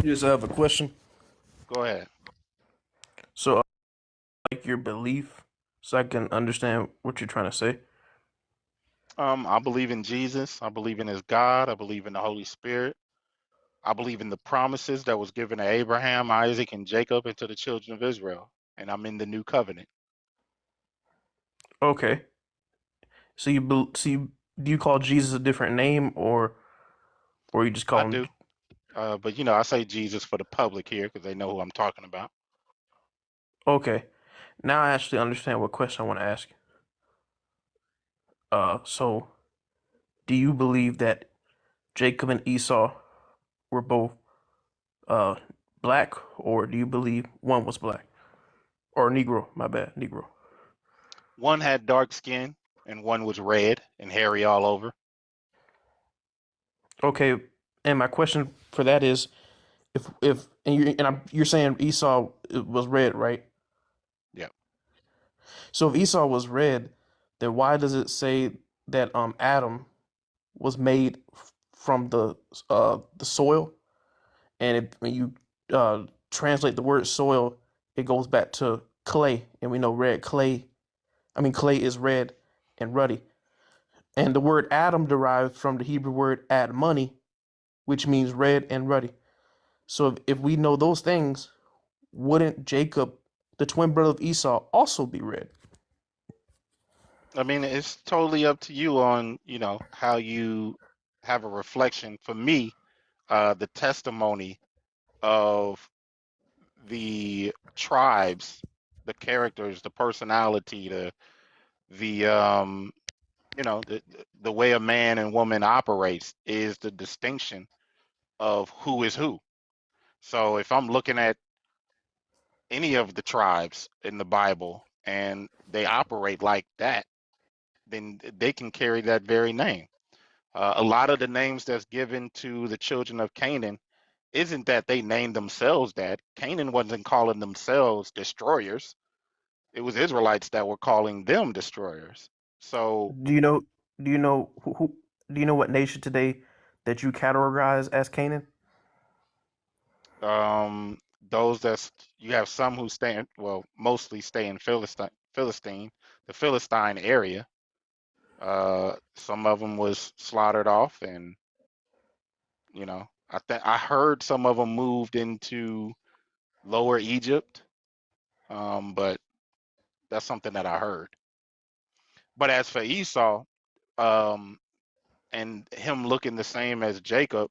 Yes, I have a question. Go ahead. So, like your belief, so I can understand what you're trying to say. I believe in Jesus. I believe in his God. I believe in the Holy Spirit. I believe in the promises that was given to Abraham, Isaac, and Jacob and to the children of Israel. And I'm in the new covenant. Okay. Do you call Jesus a different name, or you just I call him? do. But I say Jesus for the public here because they know who I'm talking about. Okay. Now I actually understand what question I want to ask you. So do you believe that Jacob and Esau were both uh black, or do you believe one was black or Negro? My bad, Negro. One had dark skin and one was red and hairy all over. Okay. And my question for that is, if you're saying Esau was red, right? Yeah. So if Esau was red, then why does it say that Adam was made from the soil? And when you translate the word soil, it goes back to clay, and we know red clay. I mean, clay is red and ruddy. And the word Adam derives from the Hebrew word ad money, which means red and ruddy. So if we know those things, wouldn't Jacob, the twin brother of Esau, also be red? I mean, it's totally up to you on, how you have a reflection. For me, the testimony of the tribes, the characters, the personality, the the way a man and woman operates is the distinction of who is who. So if I'm looking at any of the tribes in the Bible and they operate like that, then they can carry that very name. A lot of the names that's given to the children of Canaan isn't that they named themselves that. Canaan wasn't calling themselves destroyers. It was Israelites that were calling them destroyers. So Do you know? Do you know who? Do you know what nation today that you categorize as Canaan? those that's you have some who stay in, well, mostly stay in Philistine, the Philistine area. Some of them was slaughtered off, and I heard some of them moved into Lower Egypt. But that's something that I heard. But as for Esau, um, and him looking the same as Jacob,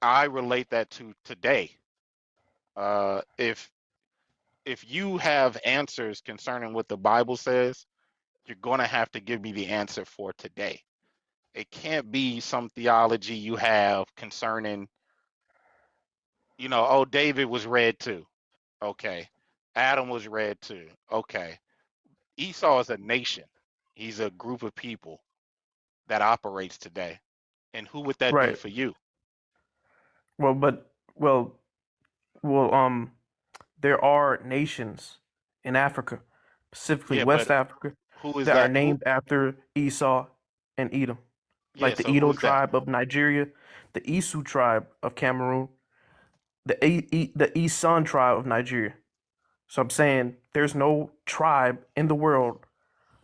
I relate that to today. If you have answers concerning what the Bible says, you're going to have to give me the answer for today. It can't be some theology you have concerning, oh, David was red too. Okay. Adam was red too. Okay. Esau is a nation. He's a group of people that operates today. And who would that be Right. for you? Well, but well, there are nations in Africa, specifically Yeah, West but Africa, who is that are that? Who? named after Esau and Edom, Yeah, like the so who Edo is that? tribe of Nigeria, the Isu tribe of Cameroon, the Isan tribe of Nigeria. So I'm saying there's no tribe in the world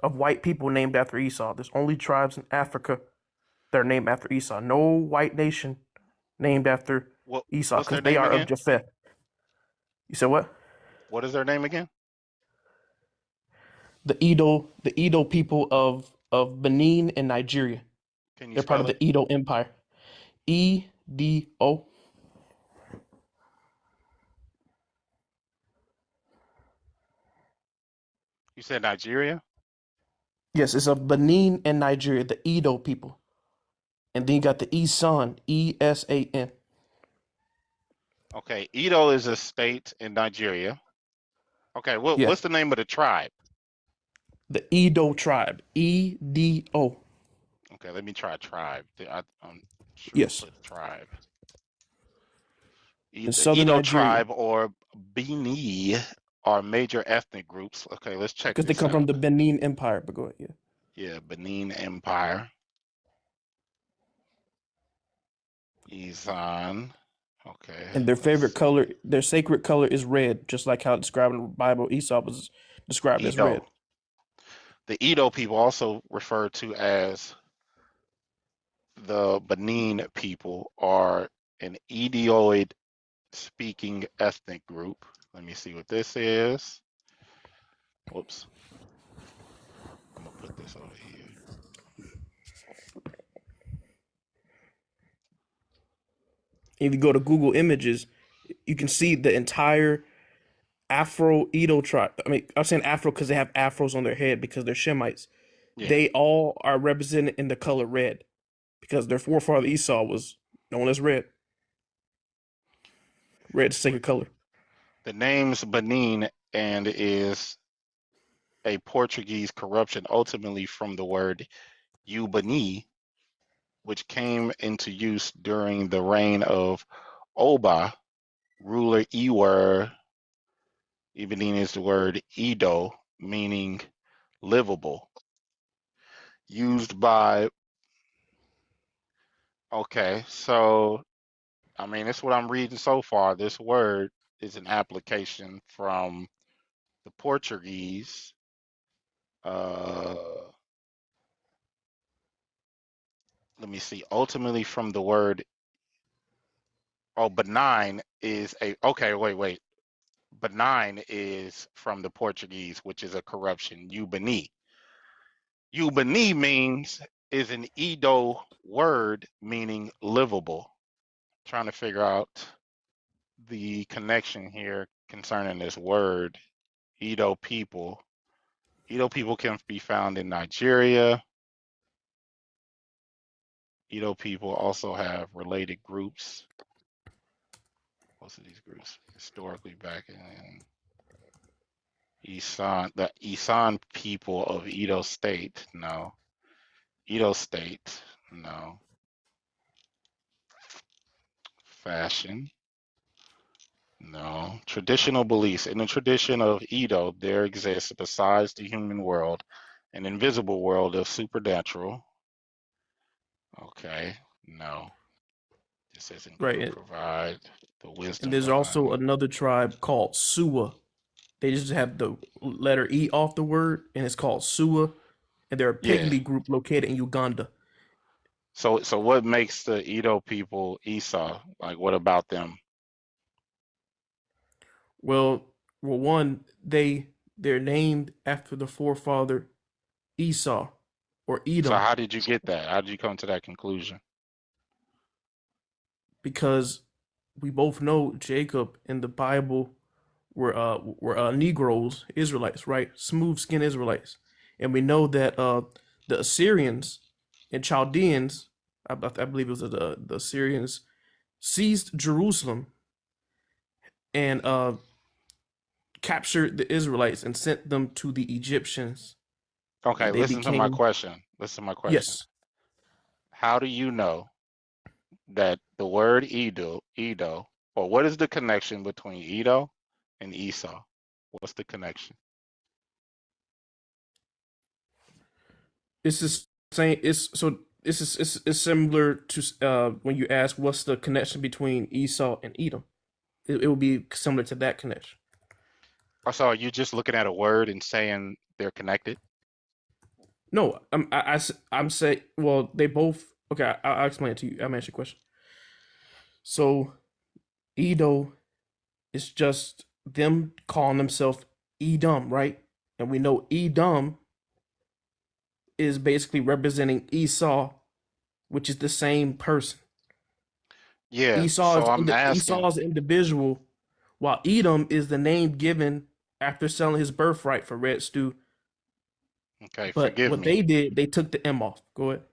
of white people named after Esau. There's only tribes in Africa that are named after Esau. No white nation named after Esau What's because their they name are of again? Japheth. You said what? What is their name again? The Edo people of Benin and Nigeria. Can you They're part of spell the it? Edo Empire. Edo. You said Nigeria? Yes, it's of Benin and Nigeria, the Edo people. And then you got the Esan, Esan. Okay, Edo is a state in Nigeria. Okay, what's Yes, the name of the tribe? the Edo tribe. Edo. Okay, let me try tribe. I'm sure Yes, put tribe. in The southern Edo Nigeria, tribe or Bini are major ethnic groups. Okay, let's check because they this come from out. the Benin Empire. But go ahead. Yeah. Yeah, Benin Empire. Isan. Okay, And their let's favorite see. color, their sacred color is red, just like how it's described in the Bible. Esau was described as red. Edo. The Edo people also referred to as the Benin people are an Edoid speaking ethnic group. Let me see what this is. Whoops. I'm gonna put this over here. If you go to Google Images, you can see the entire Afro Edo tribe. I mean, I'm saying Afro because they have afros on their head because they're Shemites. Yeah. They all are represented in the color red because their forefather Esau was known as red. Red's sacred color. The name's Benin and is a Portuguese corruption ultimately from the word Ubani, which came into use during the reign of Oba, ruler Ewer. Benin is the word Edo, meaning livable. Used by, okay, so I mean, that's what I'm reading so far. This word is an application from the Portuguese. Uh, Let me see. Ultimately, from the word, oh, benign is a, okay, wait. Benign is from the Portuguese, which is a corruption, Ubani. Ubani means, is an Edo word meaning livable. Trying to figure out the connection here concerning this word, Edo people. Edo people can be found in Nigeria. Edo people also have related groups. Most of these groups historically back in Isan, the Isan people of Edo State, no. Edo State, no. Fashion, no. Traditional beliefs. In the tradition of Edo, there exists, besides the human world, an invisible world of supernatural. Okay, no. This isn't Right. group provide the And wisdom there's behind. also another tribe called Suwa. They just have the letter E off the word, and it's called Suwa. And they're a Yeah. Pygmy group located in Uganda. So what makes the Edo people Esau? Like, what about them? Well, one, they're named after the forefather Esau or So Edom how did you get that? How did you come to that conclusion? because we both know Jacob in the Bible were Negroes, Israelites, right? Smooth skinned Israelites, and we know that the Assyrians and Chaldeans, I believe it was the Assyrians, seized Jerusalem and captured the Israelites and sent them to the Egyptians, Okay, and they listen to my became question. Listen to my question. yes, How do you know that the word Edo, or what is the connection between Edo and Esau? What's the connection? it's the same. It's similar to when you ask what's the connection between Esau and Edom. It will be similar to that connection. Or so are you just looking at a word and saying they're connected? No, I'm saying. Well, they both. Okay, I'll explain it to you. I'll answer your question. So Edo is just them calling themselves Edom, right? And we know Edom is basically representing Esau, which is the same person. Yeah, so I'm asking, Esau is the individual, while Edom is the name given after selling his birthright for red stew. okay, But forgive what me. they did, they took the M off. Go ahead.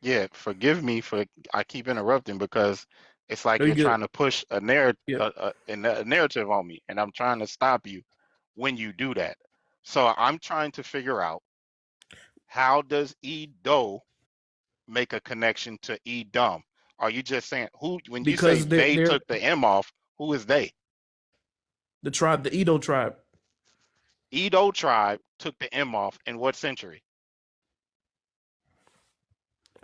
Yeah, forgive me for I keep interrupting because it's like No, you you're good. trying to push a narrative Yeah. a narrative on me, and I'm trying to stop you when you do that. So I'm trying to figure out, how does Edo make a connection to Edom? Are you just saying, who, when you say Because they they're took the M off, who is they? the tribe, the Edo tribe. Edo tribe took the M off in what century?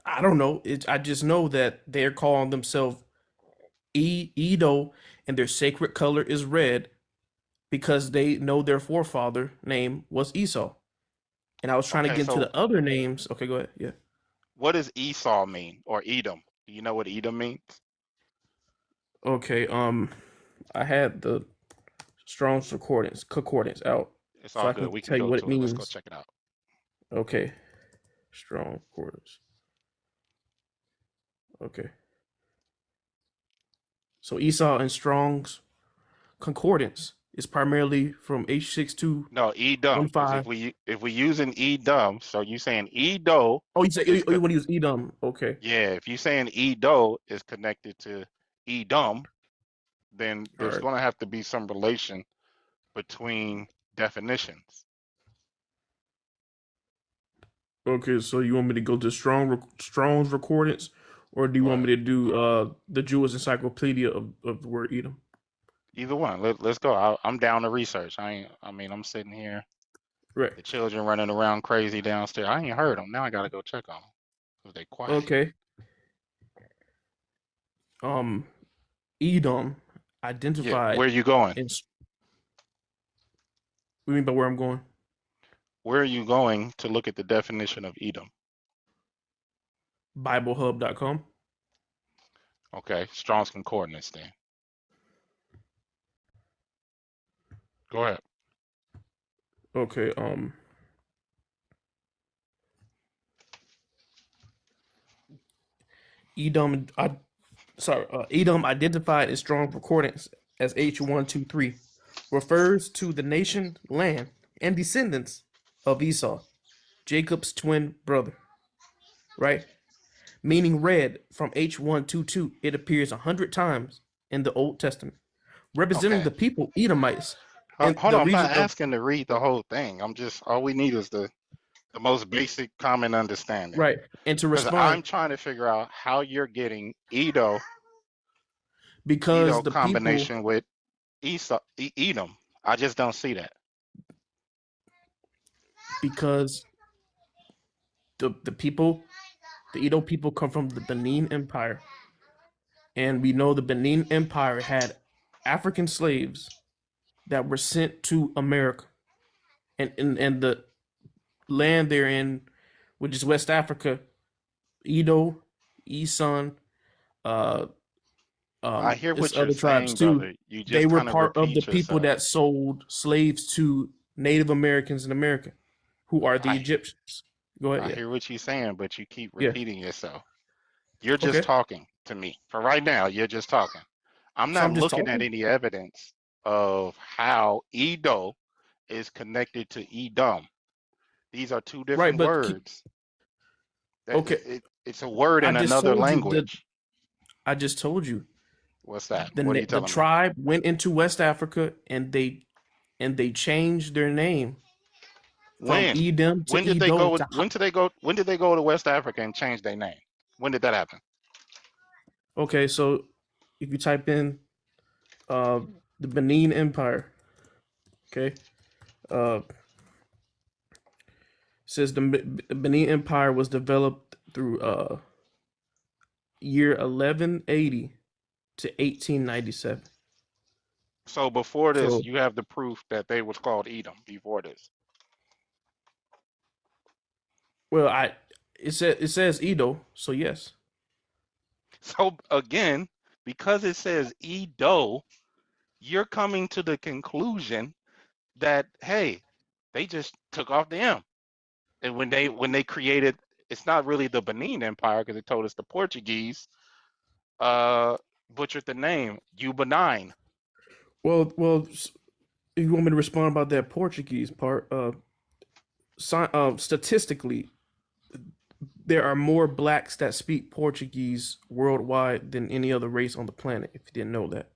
I don't know. I just know that they're calling themselves Edo, and their sacred color is red because they know their forefather name was Esau. And I was trying to Okay, get into so the other names. Okay, go ahead. Yeah. what does Esau mean or Edom? Do you know what Edom means? Okay. I had the Strong's concordance out, It's so all I good. can We can tell you go what it to it. Let's go means. check it out. Okay. Strong concordance. Okay. So Esau and Strong's concordance is primarily from No, Edom, because H6215. if we using Edom, so you saying Edo Oh, you say is you want to use Edom? Okay. yeah, if you saying Edo is connected to Edom, then All there's right. going to have to be some relation between definitions. Okay. So you want me to go to Strong's concordance, or do you Go want me ahead. to do the Jewish Encyclopedia of the word Edom? Either one. Let's go. I'm down to research. I mean, I'm sitting here. Right. The children running around crazy downstairs. I ain't heard them. Now I got to go check on them because they quiet. Okay. Um, Edom Yeah. identified Where you going? in. What do you mean by where I'm going? Where are you going to look at the definition of Edom? BibleHub.com. Okay. Strong's Concordance then. Go ahead. Okay. Edom. Edom identified in Strong Concordance as H123 refers to the nation, land, and descendants of Esau, Jacob's twin brother. Right, meaning red from H122. It appears 100 times in the Old Testament, representing Okay. the people Edomites in Hold the on. I'm region not of. asking to read the whole thing. I'm just, all we need is the most basic common understanding. Right, and to Because respond, I'm trying to figure out how you're getting Edo because the people, combination with Edom. I just don't see that. because the people, the Edo people come from the Benin Empire, and we know the Benin Empire had African slaves that were sent to America, and the land they're in, which is West Africa, Edo, Eson, uh, I hear it's what you're other tribes saying, too. brother. You They just were kind of part of the repeat people yourself. that sold slaves to Native Americans in America, who are the I Egyptians. Go ahead, I yeah, hear what you're saying, but you keep yeah, repeating yourself. You're just okay. talking to me. For right now, you're just talking. I'm So not I'm just looking at talking, any evidence of how Edo is connected to Edom. These are two right? different But words. That okay, it's a word I in just another told you language. I just told you What's that? What are you the telling me? tribe went into West Africa, and they changed their name from When? Edom to When did they Edo go? to. When did they go? When did they go to West Africa and change their name? When did that happen? Okay, so if you type in uh the Benin Empire, okay, uh says the Benin Empire was developed through year 1180 to 1897. So before this, So, you have the proof that they was called Edom before this. well, it says Edo, so yes. So again, because it says Edo, you're coming to the conclusion that hey, they just took off the M. And when they created, it's not really the Benin Empire because it told us the Portuguese uh butchered the name Ubanine. Well, if you want me to respond about that Portuguese part, statistically, there are more blacks that speak Portuguese worldwide than any other race on the planet. If you didn't know that.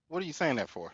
What are you saying that for?